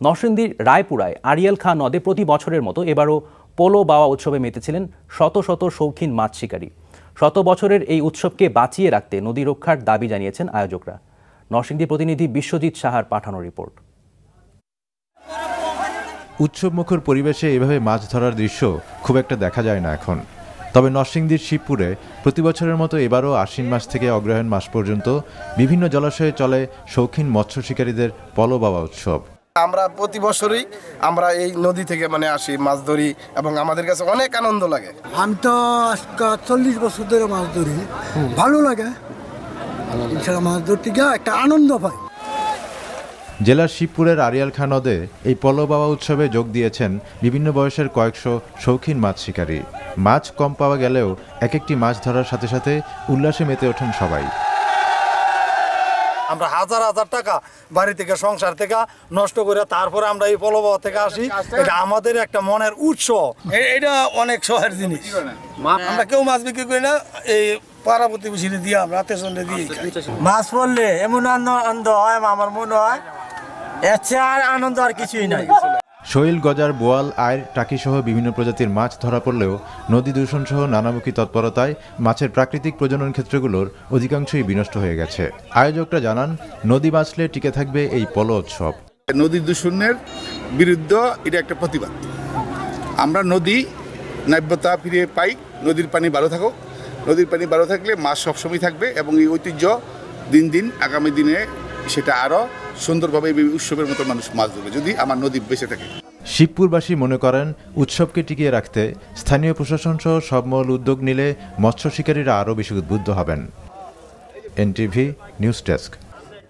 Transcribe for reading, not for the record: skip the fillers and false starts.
নরসিংদীর রায়পুরায় আড়িয়াল খাঁ নদে প্রতি বছরের মতো এবারও পোলো বাওয়া উৎসবে মেতেছিলেন শত শত শৌখিন মাছ শিকারী। শত বছরের এই উৎসবকে বাঁচিয়ে রাখতে নদী রক্ষার দাবি জানিয়েছেন আয়োজকরা। নরসিংদীর প্রতিনিধি বিশ্বজিৎ সাহার পাঠানো রিপোর্ট। উৎসবমুখর পরিবেশে এভাবে মাছ ধরার দৃশ্য খুব একটা দেখা যায় না এখন। তবে নরসিংদীর শিবপুরে প্রতি বছরের মতো এবারও আশ্বিন মাস থেকে অগ্রহায়ণ মাস পর্যন্ত বিভিন্ন জলাশয়ে চলে শৌখিন মৎস্য শিকারীদের পলো বাওয়া উৎসব। আমরা প্রতি বছরই আমরা এই নদী থেকে আসি, মাছ ধরি এবং আমাদের কাছে অনেক আনন্দ লাগে। আমি তো 40 বছর ধরে মাছ ধরি, ভালো লাগে। মাছ ধরতে গিয়ে একটা আনন্দ পাই। জেলার শিবপুরের আড়িয়াল খাঁ নদে এই পলো বাওয়া উৎসবে যোগ দিয়েছেন বিভিন্ন বয়সের কয়েকশো শৌখিন মাছ শিকারী। মাছ কম পাওয়া গেলেও এক একটি মাছ ধরার সাথে সাথে উল্লাসে মেতে ওঠেন সবাই। আমরা হাজার হাজার টাকা বাড়ি থেকে, সংসার থেকে নষ্ট করে তারপরে আমরা এই পলো বাওয়া থেকে আসি। এটা আমাদের একটা মনের উৎসব। এটা অনেক শখের জিনিস। আমরা কেউ মাছ বিক্রি করি না, এই পাড়া প্রতিবেশী দিয়ে আমরা আত্মীয় দিয়ে মাছ পড়লে এমন আনন্দ হয়, আমার মনে হয় এর চেয়ে আর আনন্দ আর কিছুই নাই। শৈল, গজার, বোয়াল, আইর, টাকি সহ বিভিন্ন প্রজাতির মাছ ধরা পড়লেও নদী দূষণ সহ নানামুখী তৎপরতায় মাছের প্রাকৃতিক প্রজনন ক্ষেত্রগুলোর অধিকাংশই বিনষ্ট হয়ে গেছে। আয়োজকরা জানান, নদী বাঁচলে টিকে থাকবে এই পলো উৎসব। নদী দূষণের বিরুদ্ধে এটা একটা প্রতিবাদ। আমরা নদী নাব্যতা ফিরে পাই, নদীর পানি ভালো থাকুক। নদীর পানি ভালো থাকলে মাছ সবসময় থাকবে এবং এই ঐতিহ্য দিন দিন আগামী দিনে সেটা আরও সুন্দরভাবে এই উৎসবের মতো মানুষ মাছ ধরবে যদি আমার নদী বেঁচে থাকে। শিবপুরবাসী মনে করেন, উৎসবকে টিকিয়ে রাখতে স্থানীয় প্রশাসন সহ সবমহল উদ্যোগ নিলে মৎস্য শিকারীরা আরও বেশি উদ্বুদ্ধ হবেন। NTV news desk.